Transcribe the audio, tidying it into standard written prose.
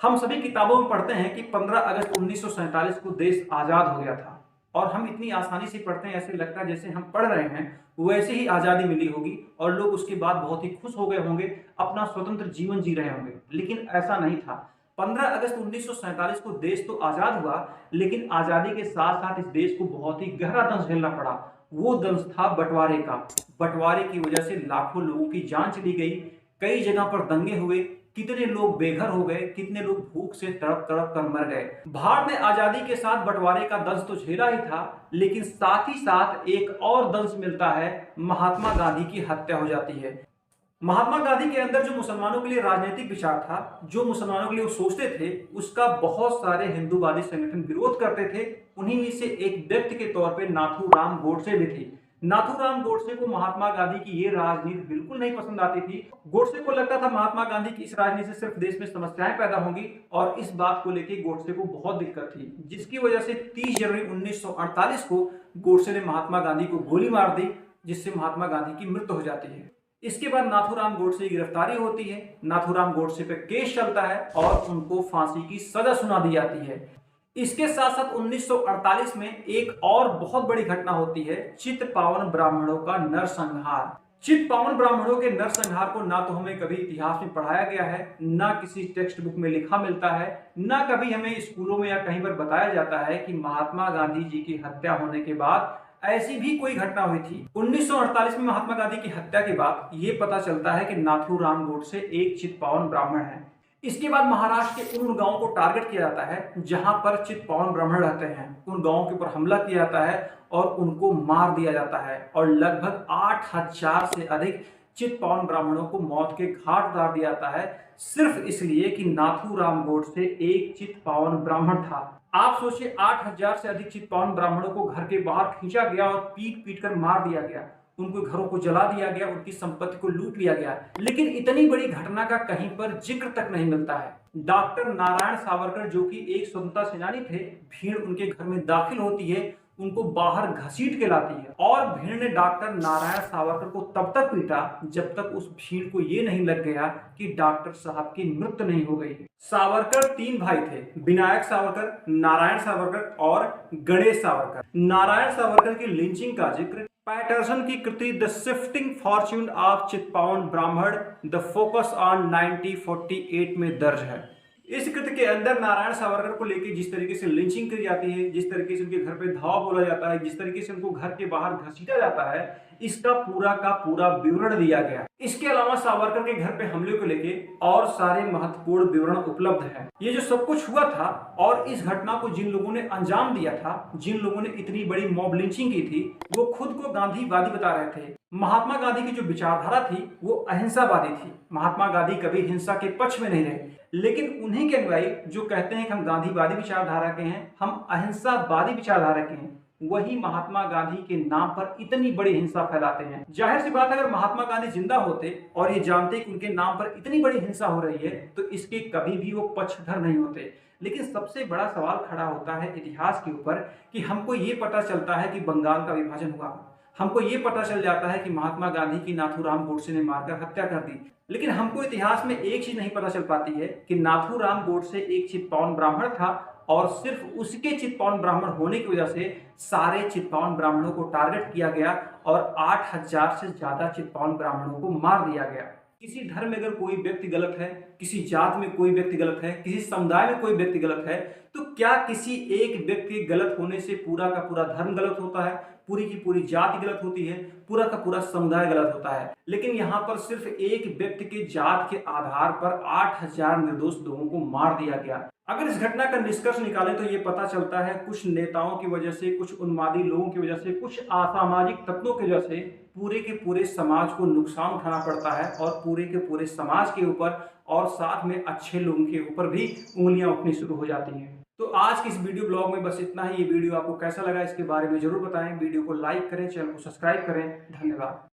हम सभी किताबों में पढ़ते हैं कि 15 अगस्त 1947 को देश आज़ाद हो गया था और हम इतनी आसानी से पढ़ते हैं, ऐसे लगता है जैसे हम पढ़ रहे हैं वैसे ही आज़ादी मिली होगी और लोग उसके बाद बहुत ही खुश हो गए होंगे, अपना स्वतंत्र जीवन जी रहे होंगे। लेकिन ऐसा नहीं था। 15 अगस्त 1947 को देश तो आज़ाद हुआ, लेकिन आज़ादी के साथ साथ इस देश को बहुत ही गहरा दंश झेलना पड़ा। वो दंश था बंटवारे का। बंटवारे की वजह से लाखों लोगों की जान चली गई, कई जगह पर दंगे हुए, कितने लोग बेघर हो गए, कितने लोग भूख से तड़प तड़प कर मर गए। भारत ने आजादी के साथ बंटवारे का दंश तो झेला ही था, लेकिन साथ ही साथ एक और दंश मिलता है, महात्मा गांधी की हत्या हो जाती है। महात्मा गांधी के अंदर जो मुसलमानों के लिए राजनीतिक विचार था, जो मुसलमानों के लिए वो सोचते थे, उसका बहुत सारे हिंदूवादी संगठन विरोध करते थे। उन्हीं में से एक व्यक्ति के तौर पे नाथूराम गोडसे भी थे। नाथूराम गोडसे को महात्मा गांधी की ये राजनीति बिल्कुल नहीं पसंद आती थी। गोडसे को लगता था महात्मा गांधी की इस राजनीति से सिर्फ देश में समस्याएं पैदा होंगी और इस बात को लेकर गोडसे को बहुत दिक्कत थी, जिसकी वजह से 30 जनवरी 1948 को गोडसे ने महात्मा गांधी को गोली मार दी, जिससे महात्मा गांधी की मृत्यु हो जाती है। इसके बाद नाथूराम गोडसे की गिरफ्तारी होती है। नाथूराम गोडसे पे केस चलता है और उनको फांसी की सजा सुना दी जाती है। इसके साथ साथ 1948 में एक और बहुत बड़ी घटना होती है, चित्पावन ब्राह्मणों का नरसंहार। चित्पावन ब्राह्मणों के नरसंहार को ना तो हमें कभी इतिहास में पढ़ाया गया है, ना किसी टेक्स्ट बुक में लिखा मिलता है, ना कभी हमें स्कूलों में या कहीं पर बताया जाता है कि महात्मा गांधी जी की हत्या होने के बाद ऐसी भी कोई घटना हुई थी। 1948 में महात्मा गांधी की हत्या के बाद ये पता चलता है कि नाथूराम गोडसे एक चित्पावन ब्राह्मण है। इसके बाद महाराष्ट्र के उन गांवों को टारगेट किया जाता है जहां पर चित्पावन ब्राह्मण रहते हैं। उन गांवों के ऊपर हमला किया जाता है और उनको मार दिया जाता है और लगभग 8000 से अधिक चित्पावन ब्राह्मणों को मौत के घाट उतार दिया जाता है, सिर्फ इसलिए कि नाथूराम गोडसे एक चित्पावन ब्राह्मण था। आप सोचिए, 8000 से अधिक चित्पावन ब्राह्मणों को घर के बाहर खींचा गया और पीट पीट कर मार दिया गया, उनके घरों को जला दिया गया, उनकी संपत्ति को लूट लिया गया। लेकिन इतनी बड़ी घटना का कहीं पर जिक्र तक नहीं मिलता है। डॉक्टर नारायण सावरकर, जो कि एक स्वतंत्रता सेनानी थे, भीड़ उनके घर में दाखिल होती है, उनको बाहर घसीट के लाती है और भीड़ ने डॉक्टर नारायण सावरकर को तब तक पीटा जब तक उस भीड़ को ये नहीं लग गया कि डॉक्टर साहब की मृत्यु नहीं हो गई है। सावरकर 3 भाई थे, विनायक सावरकर, नारायण सावरकर और गणेश सावरकर। नारायण सावरकर की लिंचिंग का जिक्र पैटरसन की कृति the shifting Fortune of Chitpavan ब्राह्मण द फोकस ऑन 1948 में दर्ज है। इस कृति के अंदर नारायण सावरकर को लेकर जिस तरीके से लिंचिंग की जाती है, जिस तरीके से उनके घर पे धावा बोला जाता है, जिस तरीके से उनको घर के बाहर घसीटा जाता है, इसका पूरा का पूरा विवरण दिया गया। इसके अलावा सावरकर के घर पे हमले को लेके और सारे महत्वपूर्ण विवरण उपलब्ध हैं। ये जो सब कुछ हुआ था और इस घटना को जिन लोगों ने अंजाम दिया था, जिन लोगों ने इतनी बड़ी मॉब लिंचिंग की थी, वो खुद को गांधीवादी बता रहे थे। महात्मा गांधी की जो विचारधारा थी वो अहिंसावादी थी। महात्मा गांधी कभी हिंसा के पक्ष में नहीं रहे, लेकिन उन्हीं के अनुयायी जो कहते हैं कि हम गांधीवादी विचारधारा के हैं, हम अहिंसावादी विचारधारा के हैं, वही महात्मा गांधी के नाम पर इतनी बड़ी हिंसा फैलाते हैं। जाहिर सी बात है, अगर महात्मा गांधी जिंदा होते और ये जानते कि उनके नाम पर इतनी बड़ी हिंसा हो रही है, तो इसके कभी भी वो पक्षधर नहीं होते। लेकिन सबसे बड़ा सवाल खड़ा होता है इतिहास के ऊपर कि हमको ये पता चलता है कि बंगाल का विभाजन हुआ, हमको ये पता चल जाता है कि महात्मा गांधी की नाथूराम गोडसे ने मारकर हत्या कर दी, लेकिन हमको इतिहास में एक चीज नहीं पता चल पाती है कि नाथूराम गोडसे एक चित्पावन ब्राह्मण था और सिर्फ उसके चित्पावन ब्राह्मण होने की वजह से सारे चित्पावन ब्राह्मणों को टारगेट किया गया और 8000 से ज्यादा चित्पावन ब्राह्मणों को मार दिया गया। किसी धर्म में अगर कोई व्यक्ति गलत है, किसी जात में कोई व्यक्ति गलत है, किसी समुदाय में कोई व्यक्ति गलत है, तो क्या किसी एक व्यक्ति गलत होने से पूरा का पूरा धर्म गलत होता है, पूरी की पूरी जाति गलत होती है, पूरा का पूरा समुदाय गलत होता है? लेकिन यहाँ पर सिर्फ एक व्यक्ति के जात के आधार पर 8000 निर्दोष लोगों को मार दिया गया। अगर इस घटना का निष्कर्ष निकालें तो ये पता चलता है कुछ नेताओं की वजह से, कुछ उन्मादी लोगों की वजह से, कुछ असामाजिक तत्वों की वजह से पूरे के पूरे समाज को नुकसान उठाना पड़ता है और पूरे के पूरे समाज के ऊपर और साथ में अच्छे लोगों के ऊपर भी उंगलियां उठनी शुरू हो जाती हैं। तो आज के इस वीडियो ब्लॉग में बस इतना ही। ये वीडियो आपको कैसा लगा इसके बारे में जरूर बताएं। वीडियो को लाइक करें, चैनल को सब्सक्राइब करें। धन्यवाद।